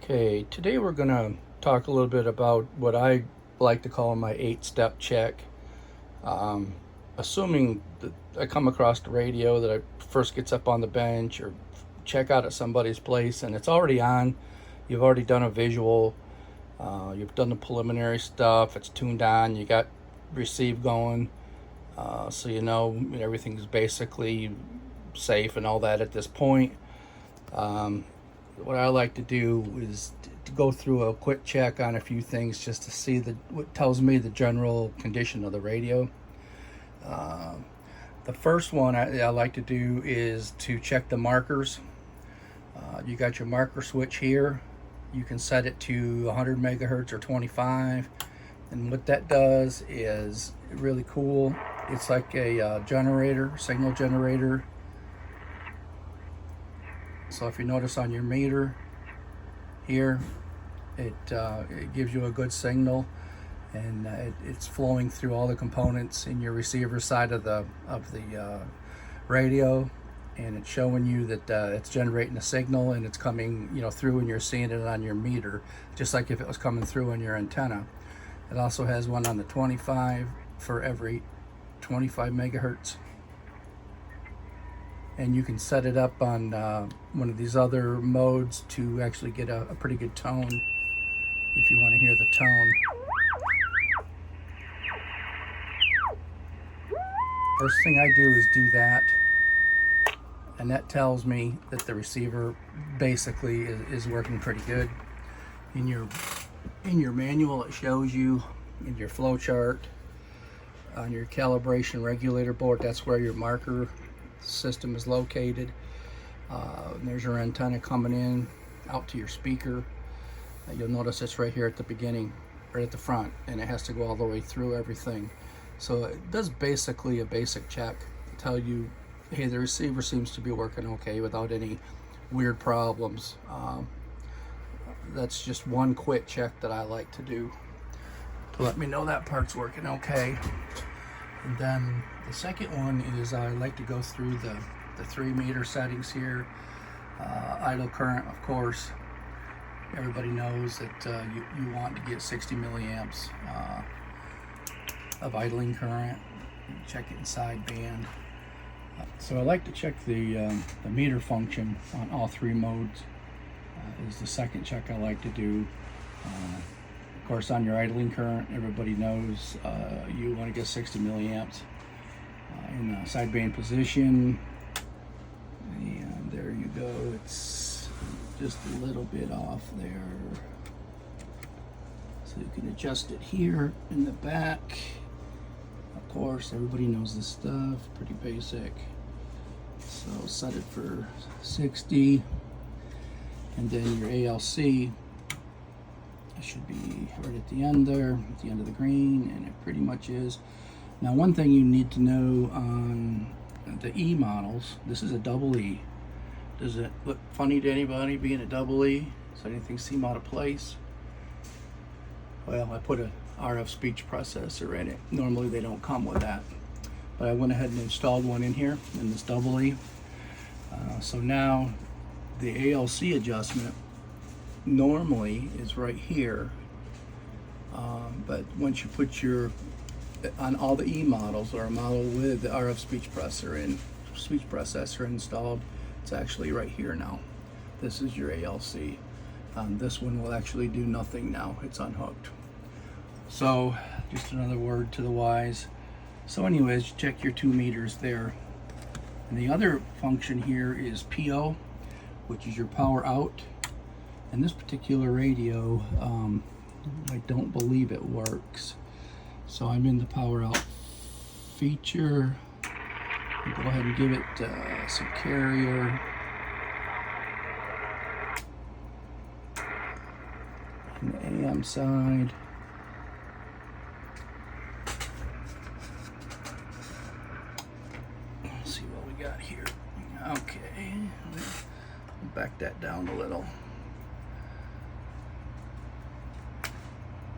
Okay, today we're going to talk a little bit about what I like to call my 8-step check. Um, Assuming that I come across the radio that I first gets up on the bench or check out at somebody's place and it's already on, you've already done a visual, you've done the preliminary stuff, it's tuned on, you got receive going, so you know everything's basically safe and all that at this point. What I like to do is to go through a quick check on a few things just to see what tells me the general condition of the radio. The first one I like to do is to check the markers. You got your marker switch here. You can set it to 100 megahertz or 25, and what that does is really cool. It's like a generator, signal generator. So if you notice on your meter here, it gives you a good signal, and it's flowing through all the components in your receiver side of the radio, and it's showing you that it's generating a signal and it's coming through, and you're seeing it on your meter just like if it was coming through on your antenna. It also has one on the 25 for every 25 megahertz. And you can set it up on one of these other modes to actually get a pretty good tone if you want to hear the tone. First thing I do is do that, and that tells me that the receiver basically is working pretty good. In your manual, it shows you in your flow chart on your calibration regulator board, that's where your marker system is located. There's your antenna coming in out to your speaker. You'll notice it's right here at the beginning, right at the front, and it has to go all the way through everything. So it does basically a basic check to tell you, hey, the receiver seems to be working okay without any weird problems. That's just one quick check that I like to do to let me know that part's working okay. And then the second one is I like to go through the 3 meter settings here. Idle current, of course. Everybody knows that you want to get 60 milliamps of idling current. Check it in sideband. So I like to check the meter function on all 3 modes. Is the second check I like to do. Of course, on your idling current, everybody knows you want to get 60 milliamps in the sideband position, and there you go. It's just a little bit off there, so you can adjust it here in the back. Of course, everybody knows this stuff, pretty basic. So set it for 60, and then your ALC should be right at the end there, at the end of the green, and it pretty much is. Now, one thing you need to know on the E models, this is a double E. Does it look funny to anybody being a double E? Does anything seem out of place? Well, I put a RF speech processor in it. Normally they don't come with that, but I went ahead and installed one in here in this double E. So now the ALC adjustment normally is right here, but once you put on all the E models, or a model with the RF speech processor installed, it's actually right here now. This is your ALC. This one will actually do nothing now. It's unhooked. So just another word to the wise. So anyways, check your 2 meters there. And the other function here is PO, which is your power out. And this particular radio, I don't believe it works. So I'm in the power out feature. I'll go ahead and give it some carrier. On the AM side. Let's see what we got here. Okay, back that down a little.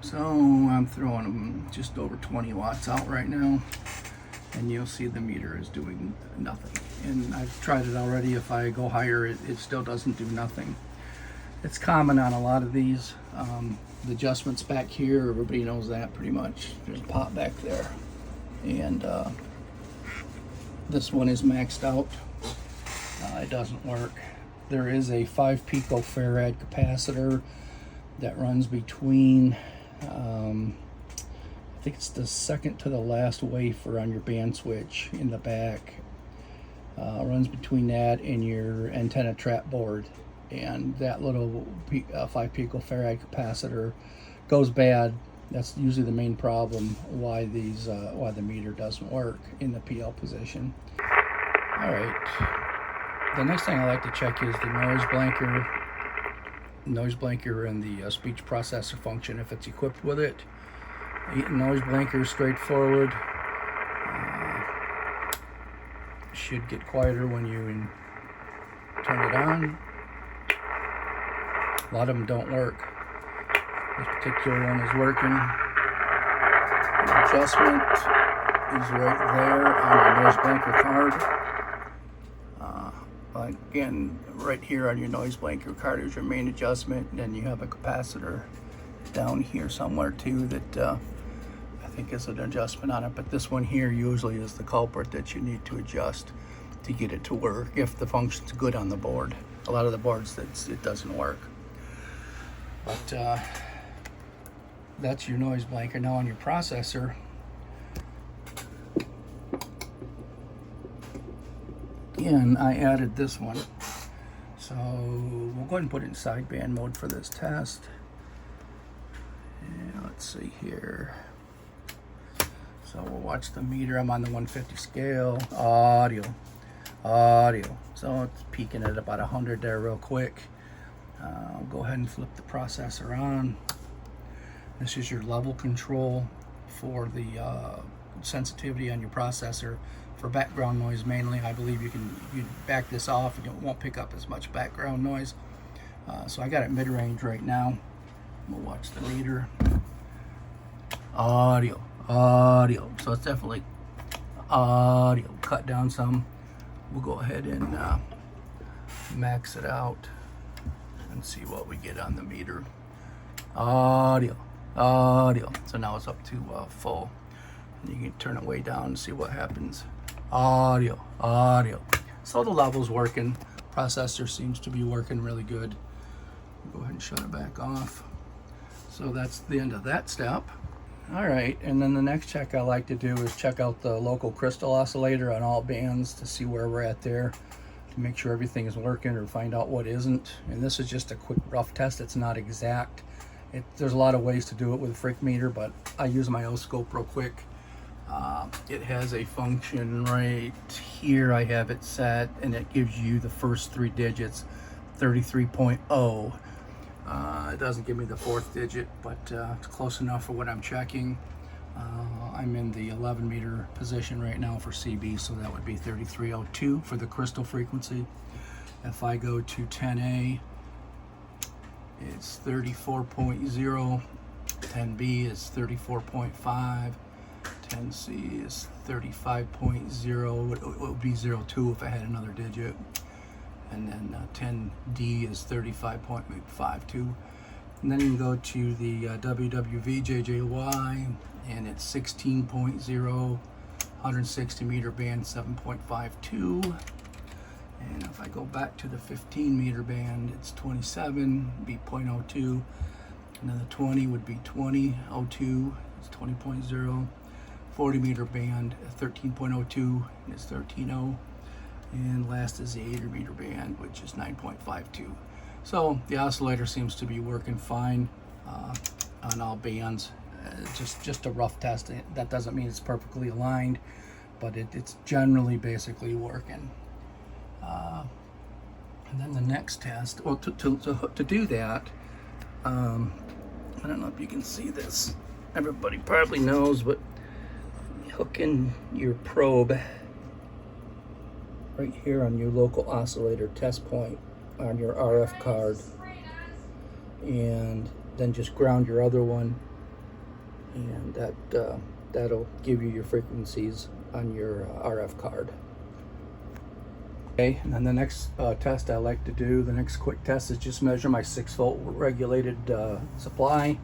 So I'm throwing just over 20 watts out right now, and you'll see the meter is doing nothing. And I've tried it already. If I go higher, it still doesn't do nothing. It's common on a lot of these. The adjustments back here, everybody knows that pretty much. There's a pot back there. And this one is maxed out. It doesn't work. There is a 5 picofarad capacitor that runs between, I think it's the second to the last wafer on your band switch in the back. Runs between that and your antenna trap board. And that little 5 picofarad capacitor goes bad. That's usually the main problem why the meter doesn't work in the PL position. All right. The next thing I like to check is the noise blanker and the speech processor function, if it's equipped with it. Noise blanker is straightforward. Should get quieter when you turn it on. A lot of them don't work. This particular one is working. The adjustment is right there on the noise blanker card. Again, right here on your noise blanker card is your main adjustment, and then you have a capacitor down here somewhere too that I think is an adjustment on it, but this one here usually is the culprit that you need to adjust to get it to work if the function's good on the board. A lot of the boards it doesn't work. But that's your noise blanker. Now on your processor, again, I added this one. So we'll go ahead and put it in sideband mode for this test. And let's see here. So we'll watch the meter. I'm on the 150 scale. Audio. So it's peaking at about 100 there real quick. I'll go ahead and flip the processor on. This is your level control for the sensitivity on your processor for background noise mainly. I believe you back this off and it won't pick up as much background noise. So I got it mid-range right now. We'll watch the meter. Audio. So it's definitely audio. Cut down some. We'll go ahead and max it out and see what we get on the meter. Audio. So now it's up to full. And you can turn it way down and see what happens. Audio. So the level's working. Processor seems to be working really good. Go ahead and shut it back off. So that's the end of that step. All right, and then the next check I like to do is check out the local crystal oscillator on all bands to see where we're at there, to make sure everything is working or find out what isn't. And this is just a quick rough test. It's not exact. There's a lot of ways to do it with a freq meter, but I use my oscope real quick. It has a function right here. I have it set, and it gives you the first 3 digits, 33.0. It doesn't give me the 4th digit, but it's close enough for what I'm checking. I'm in the 11 meter position right now for CB, so that would be 3302 for the crystal frequency. If I go to 10A, it's 34.0, 10B is 34.5, 10C is 35.0, it would be 02 if I had another digit. And then 10D is 35.52. And then you can go to the WWVJJY, and it's 16.0, 160 meter band, 7.52. And if I go back to the 15 meter band, it's 27, be 0.02. And then the 20 would be 20.02, it's 20.0. 40 meter band, 13.02, and it's 13.0. And last is the 80 meter band, which is 9.52. So the oscillator seems to be working fine on all bands. Just a rough test. That doesn't mean it's perfectly aligned, but it's generally basically working. And then the next test, well, to do that, I don't know if you can see this. Everybody probably knows, but hook in your probe right here on your local oscillator test point on your RF card, and then just ground your other one, and that'll give you your frequencies on your RF card. Okay, and then the next test I like to do, the next quick test, is just measure my 6-volt regulated supply,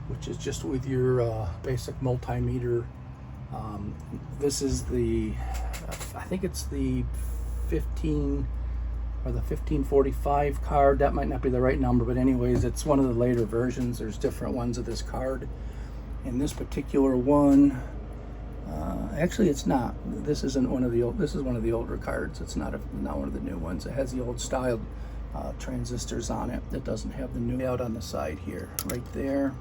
which is just with your basic multimeter. This is the, I think it's the 15 or the 1545 card. That might not be the right number, but anyways, it's one of the later versions. There's different ones of this card. And this particular one, actually it's not. This isn't one of the old. This is one of the older cards. It's not one of the new ones. It has the old style transistors on it. That doesn't have the new out on the side here, right there.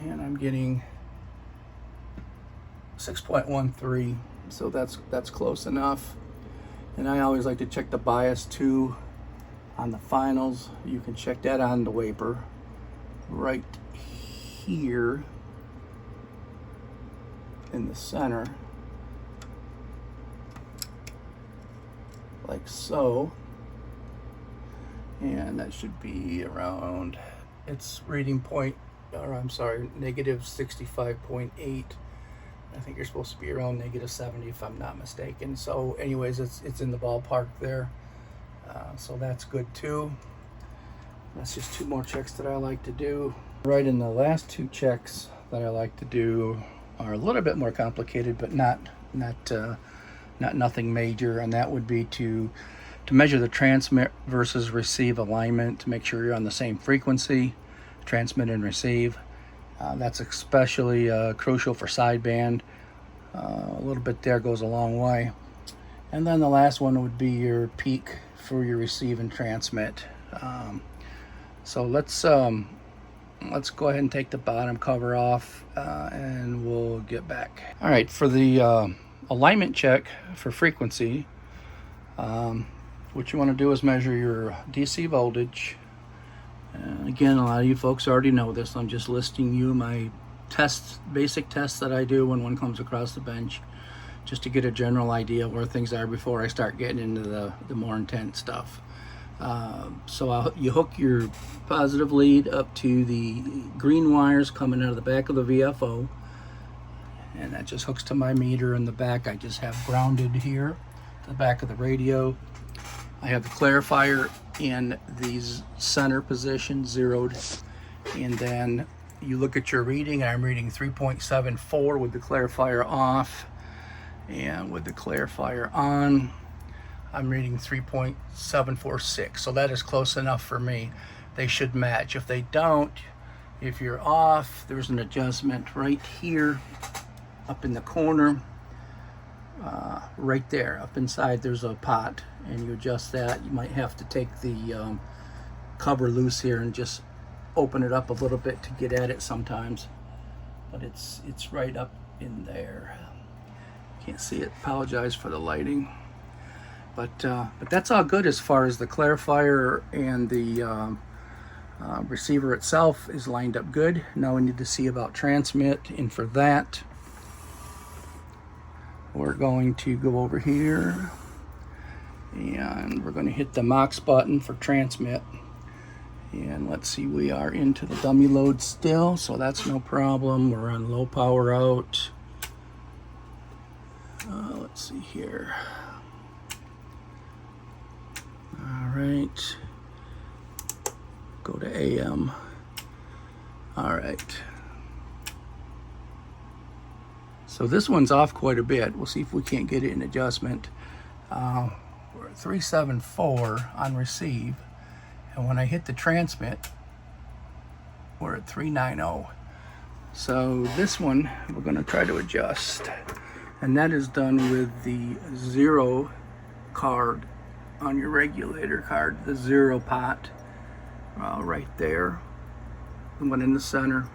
And I'm getting 6.13, so that's close enough. And I always like to check the bias too on the finals. You can check that on the wafer right here in the center, like so. And that should be around, it's reading point, or I'm sorry, negative 65.8. I think you're supposed to be around negative 70 if I'm not mistaken. So anyways, it's in the ballpark there. So that's good too. That's just 2 more checks that I like to do. Right, in the last 2 checks that I like to do are a little bit more complicated, but not nothing major, and that would be to measure the transmit versus receive alignment, to make sure you're on the same frequency, transmit and receive. That's especially crucial for sideband. A little bit there goes a long way. And then the last one would be your peak for your receive and transmit. So let's go ahead and take the bottom cover off, and we'll get back. All right, for the alignment check for frequency, what you want to do is measure your DC voltage. Again, a lot of you folks already know this. I'm just listing you my basic tests that I do when one comes across the bench, just to get a general idea of where things are before I start getting into the more intense stuff. So you hook your positive lead up to the green wires coming out of the back of the VFO, and that just hooks to my meter in the back. I just have grounded here to the back of the radio. I have the clarifier in the center position, zeroed, and then you look at your reading. I'm reading 3.74 with the clarifier off, and with the clarifier on, I'm reading 3.746. So that is close enough for me. They should match. If they don't, if you're off, there's an adjustment right here up in the corner. Right there up inside there's a pot, and you adjust that. You might have to take the cover loose here and just open it up a little bit to get at it sometimes, but it's right up in there. Can't see it, apologize for the lighting, but that's all good as far as the clarifier, and the receiver itself is lined up good. Now we need to see about transmit, and for that we're going to go over here and we're going to hit the MOX button for transmit. And let's see, we are into the dummy load still, so that's no problem. We're on low power out. Let's see here. All right. Go to AM. All right. So this one's off quite a bit. We'll see if we can't get it in adjustment. We're at 374 on receive. And when I hit the transmit, we're at 390. So this one we're going to try to adjust. And that is done with the 0 card on your regulator card, the 0 pot right there, the one in the center.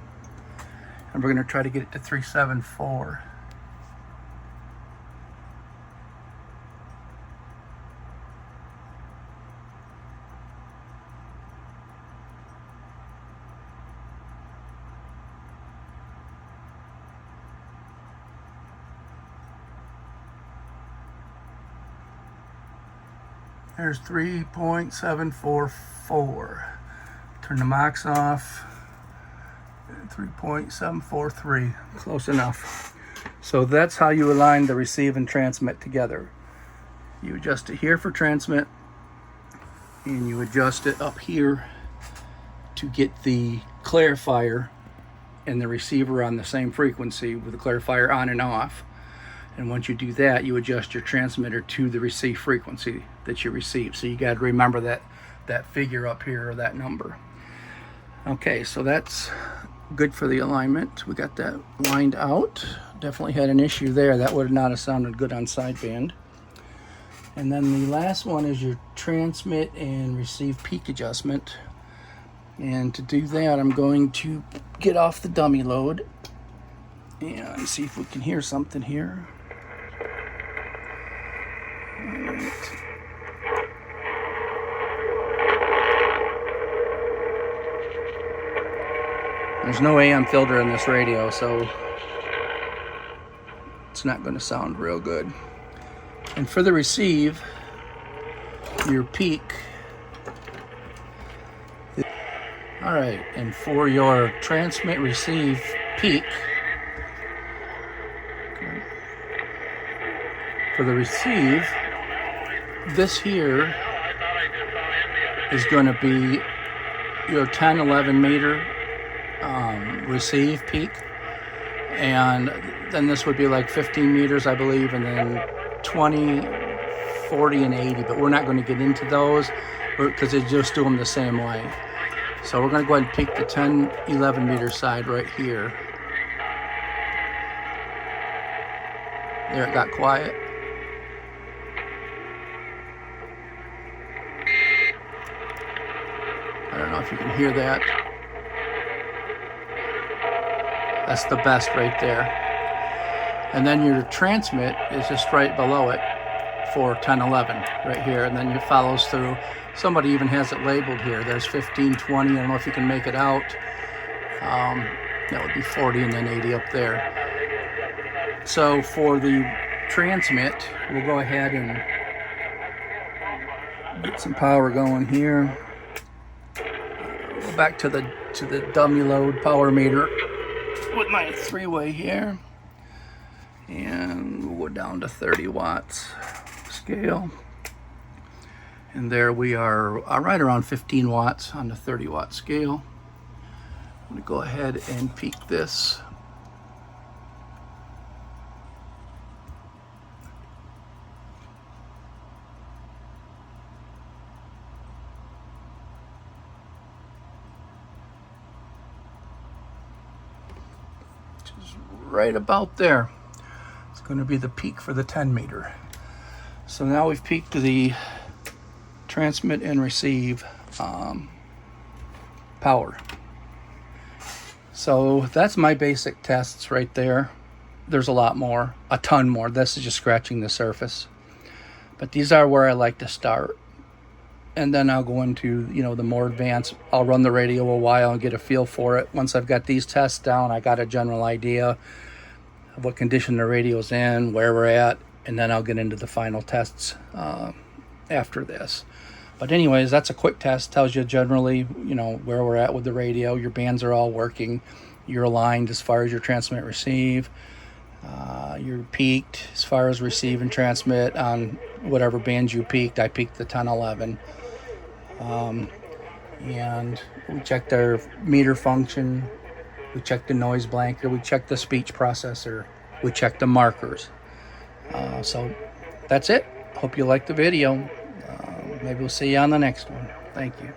And we're going to try to get it to 374. There's 3.744. Turn the MOX off. 3.743. Close enough. So that's how you align the receive and transmit together. You adjust it here for transmit, and you adjust it up here to get the clarifier and the receiver on the same frequency with the clarifier on and off. And once you do that, you adjust your transmitter to the receive frequency that you receive. So you got to remember that figure up here, or that number. Okay, so that's good for the alignment. We got that lined out. Definitely had an issue there. That would not have sounded good on sideband. And then the last one is your transmit and receive peak adjustment. And to do that, I'm going to get off the dummy load and see if we can hear something here. All right. There's no AM filter in this radio, so it's not going to sound real good. And for the receive, your peak. All right, and for your transmit receive peak, okay, for the receive, this here is going to be your 10-11 meter receive peak, and then this would be like 15 meters, I believe, and then 20, 40, and 80, but we're not going to get into those because they just do them the same way. So we're going to go ahead and peak the 10, 11 meter side right here. There, it got quiet. I don't know if you can hear that. That's the best right there. And then your transmit is just right below it for 10, 11 right here. And then it follows through. Somebody even has it labeled here. There's 15, 20. I don't know if you can make it out. That would be 40 and then 80 up there. So for the transmit, we'll go ahead and get some power going here. Go back to the dummy load power meter with my 3-way here, and we'll go down to 30 watts scale, and there we are, right around 15 watts on the 30 watt scale. I'm going to go ahead and peak this. Right about there. It's going to be the peak for the 10 meter. So now we've peaked the transmit and receive power. So that's my basic tests right there. There's a lot more, a ton more. This is just scratching the surface. But these are where I like to start. And then I'll go into, the more advanced. I'll run the radio a while and get a feel for it. Once I've got these tests down, I got a general idea of what condition the radio's in, where we're at, and then I'll get into the final tests after this. But anyways, that's a quick test. Tells you generally, where we're at with the radio. Your bands are all working. You're aligned as far as your transmit receive. You're peaked as far as receive and transmit on whatever bands you peaked. I peaked the 10, 11. And we checked our meter function. We checked the noise blanker. We checked the speech processor. We checked the markers. So that's it. Hope you liked the video. Maybe we'll see you on the next one. Thank you.